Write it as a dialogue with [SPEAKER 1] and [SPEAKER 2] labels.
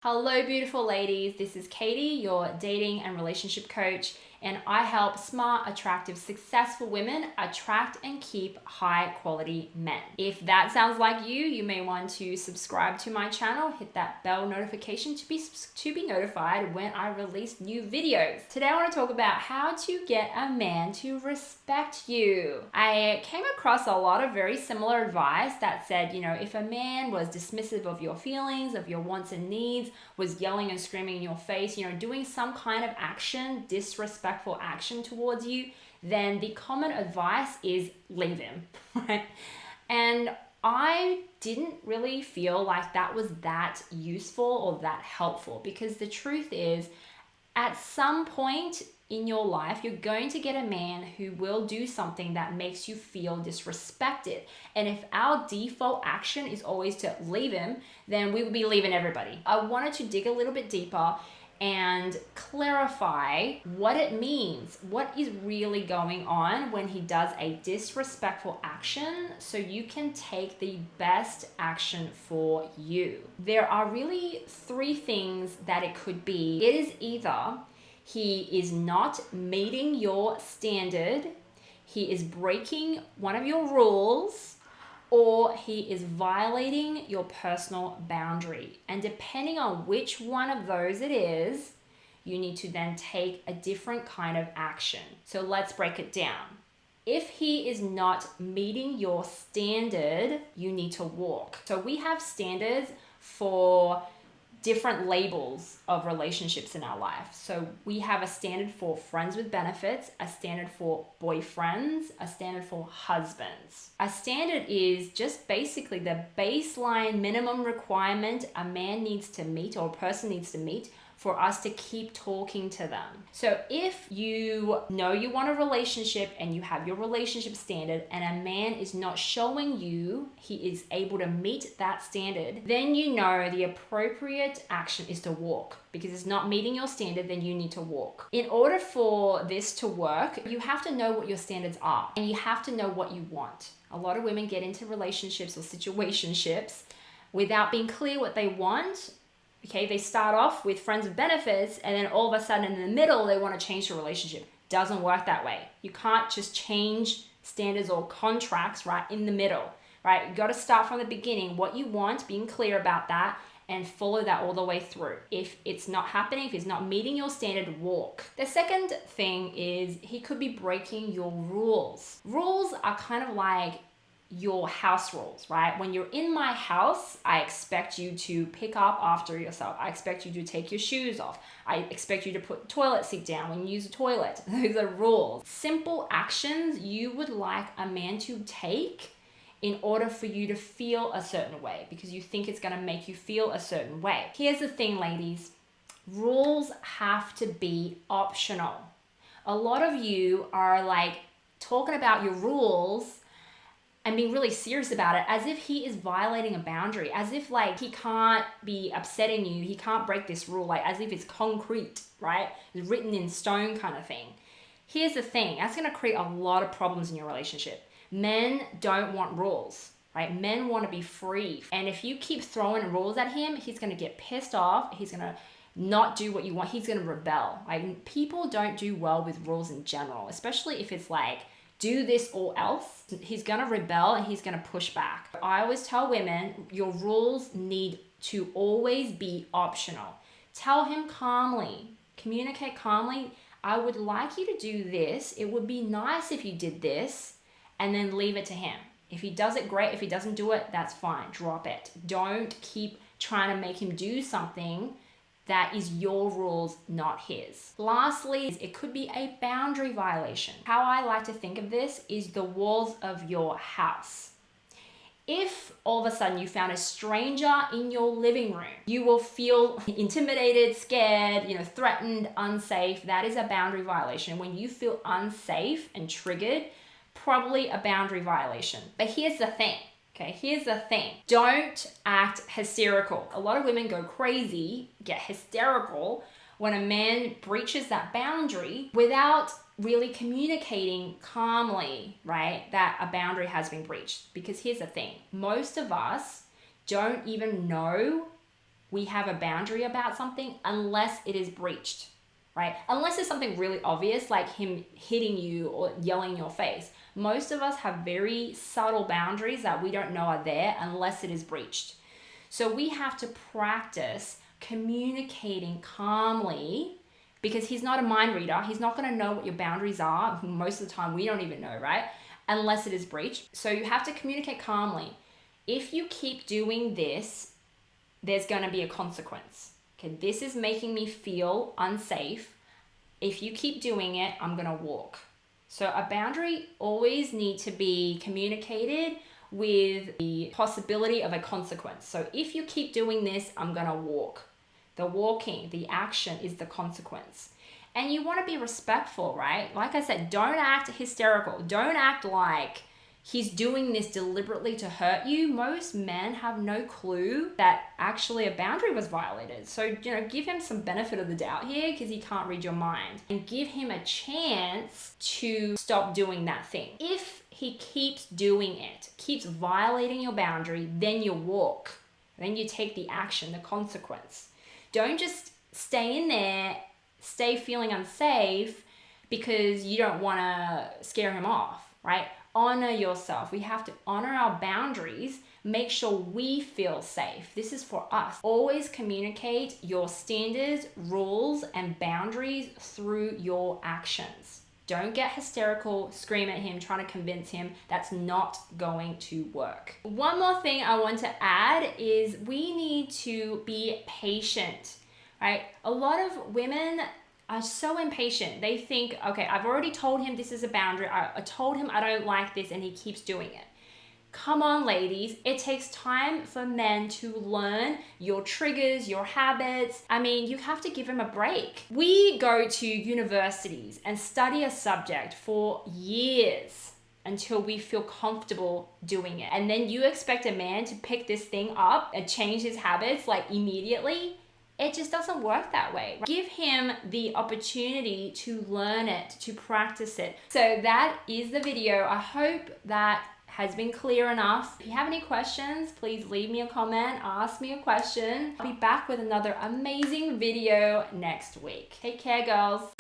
[SPEAKER 1] Hello, beautiful ladies. This is Katie, your dating and relationship coach, and I help smart, attractive, successful women attract and keep high quality men. If that sounds like you, you may want to subscribe to my channel, hit that bell notification to be notified when I release new videos. Today I want to talk about how to get a man to respect you. I came across a lot of very similar advice that said, if a man was dismissive of your feelings, of your wants and needs, was yelling and screaming in your face, doing some kind of action, disrespectful action towards you, then the common advice is leave him, right? And I didn't really feel like that was that useful or that helpful, because the truth is, at some point in your life, you're going to get a man who will do something that makes you feel disrespected. And if our default action is always to leave him, then we will be leaving everybody. I wanted to dig a little bit deeper and clarify what it means, what is really going on when he does a disrespectful action, so you can take the best action for you. There are really three things that it could be. It is either he is not meeting your standard, he is breaking one of your rules, or he is violating your personal boundary. And depending on which one of those it is, you need to then take a different kind of action. So let's break it down. If he is not meeting your standard, you need to walk. So we have standards for different labels of relationships in our life. So we have a standard for friends with benefits, a standard for boyfriends, a standard for husbands. A standard is just basically the baseline minimum requirement a man needs to meet, or a person needs to meet, for us to keep talking to them. So if you know you want a relationship and you have your relationship standard, and a man is not showing you he is able to meet that standard, then you know the appropriate action is to walk. Because it's not meeting your standard, then you need to walk. In order for this to work, you have to know what your standards are, and you have to know what you want. A lot of women get into relationships or situationships without being clear what they want. Okay, they start off with friends with benefits, and then all of a sudden in the middle, they want to change the relationship. Doesn't work that way. You can't just change standards or contracts right in the middle, right? You got to start from the beginning, what you want, being clear about that, and follow that all the way through. If it's not happening, if it's not meeting your standard, walk. The second thing is he could be breaking your rules. Rules are kind of like your house rules, right? When you're in my house, I expect you to pick up after yourself. I expect you to take your shoes off. I expect you to put the toilet seat down when you use the toilet. Those are rules. Simple actions you would like a man to take in order for you to feel a certain way, because you think it's going to make you feel a certain way. Here's the thing, ladies. Rules have to be optional. A lot of you are like talking about your rules and being really serious about it as if he is violating a boundary, as if like he can't be upsetting you, he can't break this rule, like as if it's concrete, right? It's written in stone kind of thing. Here's the thing, that's gonna create a lot of problems in your relationship. Men don't want rules, right? Men want to be free. And if you keep throwing rules at him, he's gonna get pissed off, he's gonna not do what you want, he's gonna rebel. Like, people don't do well with rules in general, especially if it's like, do this or else. He's gonna rebel and he's gonna push back. I always tell women, your rules need to always be optional. Tell him calmly, communicate calmly. I would like you to do this. It would be nice if you did this, and then leave it to him. If he does it, great. If he doesn't do it, that's fine. Drop it. Don't keep trying to make him do something that is your rules, not his. Lastly, it could be a boundary violation. How I like to think of this is the walls of your house. If all of a sudden you found a stranger in your living room, you will feel intimidated, scared, threatened, unsafe. That is a boundary violation. When you feel unsafe and triggered, probably a boundary violation. But here's the thing. Okay, here's the thing. Don't act hysterical. A lot of women go crazy, get hysterical when a man breaches that boundary without really communicating calmly, right, that a boundary has been breached. Because here's the thing. Most of us don't even know we have a boundary about something unless it is breached, right? Unless it's something really obvious, like him hitting you or yelling in your face. Most of us have very subtle boundaries that we don't know are there unless it is breached. So we have to practice communicating calmly, because he's not a mind reader. He's not going to know what your boundaries are. Most of the time, we don't even know, right? Unless it is breached. So you have to communicate calmly. If you keep doing this, there's going to be a consequence. Okay, this is making me feel unsafe. If you keep doing it, I'm going to walk. So a boundary always needs to be communicated with the possibility of a consequence. So if you keep doing this, I'm going to walk. The walking, the action is the consequence. And you want to be respectful, right? Like I said, don't act hysterical. Don't act like he's doing this deliberately to hurt you. Most men have no clue that actually a boundary was violated. So, give him some benefit of the doubt here, because he can't read your mind. And give him a chance to stop doing that thing. If he keeps doing it, keeps violating your boundary, then you walk. Then you take the action, the consequence. Don't just stay in there, stay feeling unsafe because you don't want to scare him off, right? Honor yourself. We have to honor our boundaries. Make sure we feel safe. This is for us. Always communicate your standards, rules, and boundaries through your actions. Don't get hysterical, scream at him, trying to convince him. That's not going to work. One more thing I want to add is we need to be patient, right? A lot of women are so impatient. They think, okay, I've already told him this is a boundary. I told him I don't like this and he keeps doing it. Come on, ladies. It takes time for men to learn your triggers, your habits. I mean, you have to give him a break. We go to universities and study a subject for years until we feel comfortable doing it. And then you expect a man to pick this thing up and change his habits like immediately. It just doesn't work that way. Give him the opportunity to learn it, to practice it. So that is the video. I hope that has been clear enough. If you have any questions, please leave me a comment, ask me a question. I'll be back with another amazing video next week. Take care, girls.